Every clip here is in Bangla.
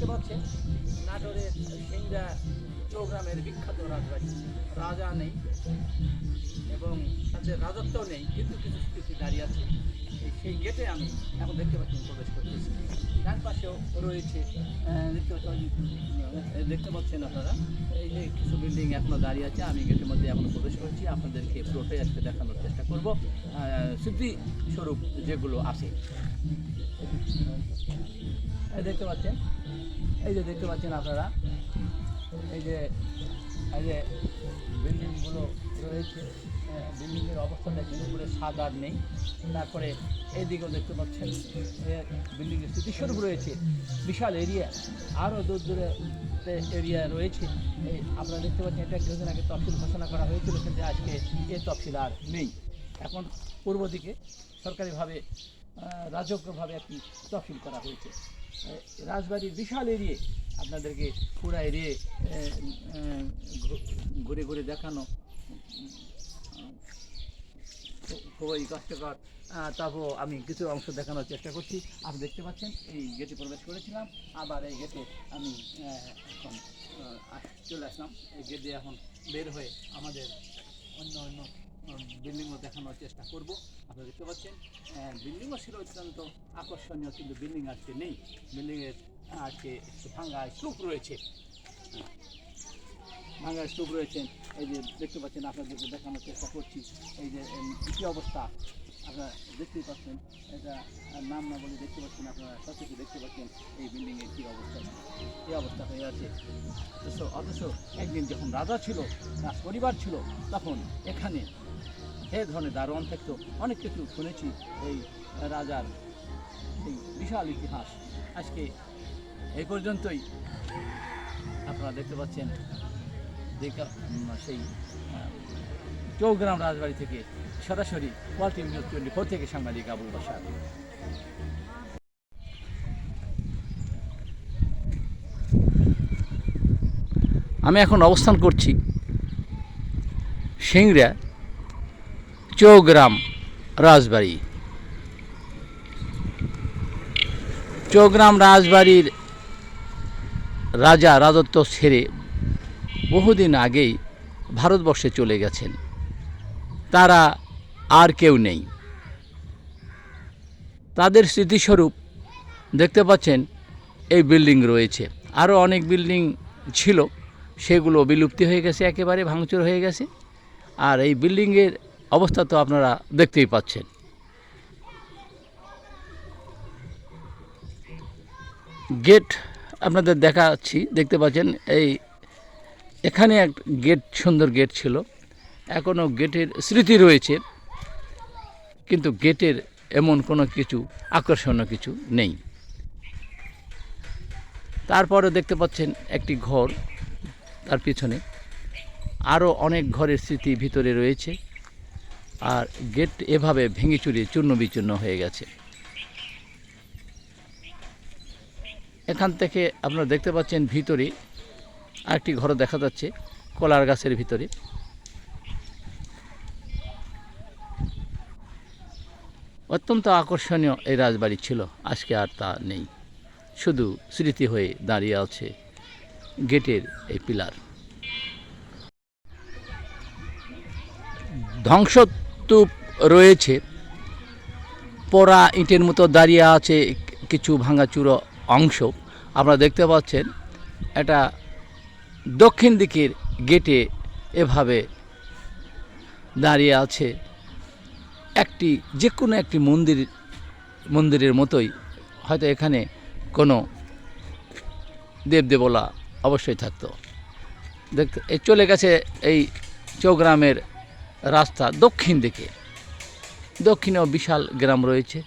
দেখতে পাচ্ছেন নাটোরের সিংড়া চৌগ্রামের বিখ্যাত রাজবাড়ি। রাজা নেই এবং তাদের রাজত্ব নেই, কিন্তু কিছু স্মৃতি দাঁড়িয়ে আছে। সেই গেটে আমি এখন দেখতে পাচ্ছি প্রবেশ করতেছি। ডান পাশেও রয়েছে দেখতে পাচ্ছেন আপনারা, এই যে কিছু বিল্ডিং এখনো দাঁড়িয়ে আছে। আমি গেটের মধ্যে এখনো প্রবেশ করেছি, আপনাদেরকে পুরোটাই আজকে দেখানোর চেষ্টা করব স্মৃতিস্বরূপ যেগুলো আছে। দেখতে পাচ্ছেন, এই যে দেখতে পাচ্ছেন আপনারা, এই যে বিল্ডিংগুলো রয়েছে, বিল্ডিংয়ের অবস্থাটা কিন্তু পুরো স্বাদ আর নেই। তারপরে এইদিকেও দেখতে পাচ্ছেন বিল্ডিংয়ের স্মৃতিস্বরূপ রয়েছে, বিশাল এরিয়া, আরও দূর দূরে এরিয়া রয়েছে। এই আপনারা দেখতে পাচ্ছেন, এটা কিছুদিন আগে তফসিল ঘোষণা করা হয়েছিল, কিন্তু আজকে এই তফসিল আর নেই। এখন পূর্ব দিকে সরকারিভাবে রাজকীয়ভাবে একটি তফসিল করা হয়েছে। রাজবাড়ির বিশাল এরিয়া আপনাদেরকে পুরা এরিয়ে ঘুরে ঘুরে দেখানো খুবই কষ্টকর, তারপর আমি কিছু অংশ দেখানোর চেষ্টা করছি। আপনি দেখতে পাচ্ছেন এই গেটে প্রবেশ করেছিলাম, আবার এই গেটে আমি এখন চলে আসলাম। এই গেট দিয়ে এখন বের হয়ে আমাদের অন্য অন্য বিল্ডিংও দেখানোর চেষ্টা করব। আপনারা দেখতে পাচ্ছেন বিল্ডিংও ছিল অত্যন্ত আকর্ষণীয়, কিন্তু বিল্ডিং আজকে নেই। বিল্ডিংয়ের আজকে ভাঙ্গা স্তূপ রয়েছে, ভাঙ্গা স্তূপ রয়েছেন। এই যে দেখতে পাচ্ছেন, আপনাদেরকে দেখানোর চেষ্টা করছি। এই যে কী অবস্থা আপনারা দেখতেই পাচ্ছেন, এটা নাম না বলে দেখতে পাচ্ছেন, আপনারা সচেতন দেখতে পাচ্ছেন এই বিল্ডিংয়ের কী অবস্থা, কী অবস্থা হয়ে আছে। অথচ একদিন যখন রাজা ছিল, রাজ পরিবার ছিল, তখন এখানে এই ধরনের দারোয়ান থাকতো। অনেক কিছু শুনেছি এই রাজার এই বিশাল ইতিহাস। আজকে এই পর্যন্তই। আপনারা দেখতে পাচ্ছেন সেই চৌগ্রাম রাজবাড়ি থেকে সরাসরি ওয়ার্ল্ড টিভি নিউজ 24 থেকে সাংবাদিক আবুল বাশার। আমি এখন অবস্থান করছি সিংড়া চৌগ্রাম রাজবাড়ি। চৌগ্রাম রাজবাড়ির রাজা রাজত্ব ছেড়ে বহুদিন আগেই ভারতবর্ষে চলে গেছেন, তারা আর কেউ নেই। তাদের স্মৃতিস্বরূপ দেখতে পাচ্ছেন এই বিল্ডিং রয়েছে। আরও অনেক বিল্ডিং ছিল, সেগুলো বিলুপ্তি হয়ে গেছে, একেবারে ভাঙচুর হয়ে গেছে। আর এই বিল্ডিংয়ের অবস্থা তো আপনারা দেখতেই পাচ্ছেন। গেট আপনাদের দেখাচ্ছি, দেখতে পাচ্ছেন এই এখানে এক গেট, সুন্দর গেট ছিল, এখনও গেটের স্মৃতি রয়েছে, কিন্তু গেটের এমন কোনো কিছু আকর্ষণীয় কিছু নেই। তারপরে দেখতে পাচ্ছেন একটি ঘর, তার পিছনে আরও অনেক ঘরের স্মৃতি ভিতরে রয়েছে। আর গেট এভাবে ভেঙে চুরে চূর্ণ বিচূর্ণ হয়ে গেছে। এখান থেকে আপনারা দেখতে পাচ্ছেন ভিতরে আরেকটি ঘর দেখা যাচ্ছে, কলার গাছের ভিতরে। অত্যন্ত আকর্ষণীয় এই রাজবাড়ি ছিল, আজকে আর তা নেই, শুধু স্মৃতি হয়ে দাঁড়িয়ে আছে গেটের এই পিলার। ধ্বংসস্তূপ রয়েছে, পোড়া ইটের মতো দাঁড়িয়ে আছে কিছু ভাঙাচুরো অংশ। আপনারা দেখতে পাচ্ছেন এটা দক্ষিণ দিকের গেটে এভাবে দাঁড়িয়ে আছে একটি, যে কোনো একটি মন্দিরের মতোই। হয়তো এখানে কোনো দেবদেবলা অবশ্যই থাকতো। দেখতে চলে গেছে এই চৌগ্রামের রাস্তা দক্ষিণ দিকে, দক্ষিণেও বিশাল গ্রাম রয়েছে।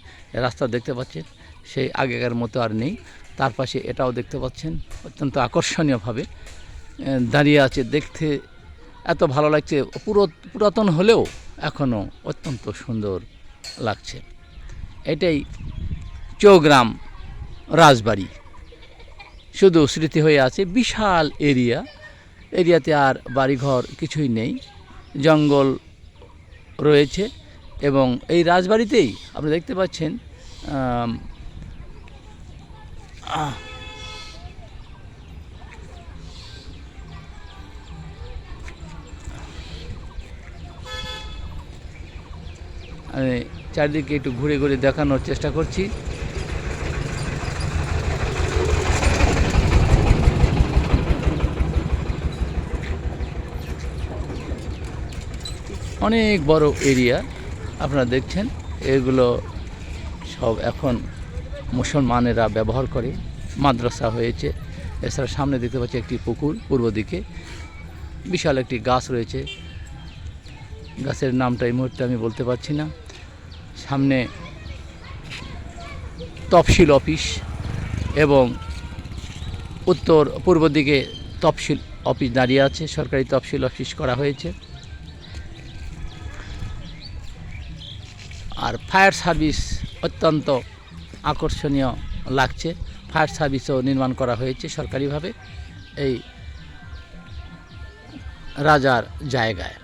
রাস্তা দেখতে পাচ্ছেন সেই আগেকার মতো আর নেই। তার পাশে এটাও দেখতে পাচ্ছেন অত্যন্ত আকর্ষণীয়ভাবে দাঁড়িয়ে আছে, দেখতে এত ভালো লাগছে। পুরাতন হলেও এখনও অত্যন্ত সুন্দর লাগছে। এটাই চৌগ্রাম রাজবাড়ি, শুধু স্মৃতি হয়ে আছে। বিশাল এরিয়াতে আর বাড়িঘর কিছুই নেই, জঙ্গল রয়েছে। এবং এই রাজবাড়িতেই আপনি দেখতে পাচ্ছেন আমি চারিদিকে একটু ঘুরে ঘুরে দেখানোর চেষ্টা করছি। অনেক বড় এরিয়া আপনারা দেখছেন, এগুলো সব এখন মুসলমানেরা ব্যবহার করে, মাদ্রাসা হয়েছে। এছাড়া সামনে দেখতে পাচ্ছি একটি পুকুর, পূর্ব দিকে বিশাল একটি গাছ রয়েছে, গাছের নামটা এই মুহূর্তে আমি বলতে পারছি না। সামনে তফসিল অফিস এবং উত্তর পূর্ব দিকে তফসিল অফিস দাঁড়িয়ে আছে, সরকারি তফসিল অফিস করা হয়েছে। আর ফায়ার সার্ভিস অত্যন্ত আকর্ষণীয় লাগছে, ফায়ার সার্ভিসও নির্মাণ করা হয়েছে সরকারিভাবে এই রাজার জায়গায়।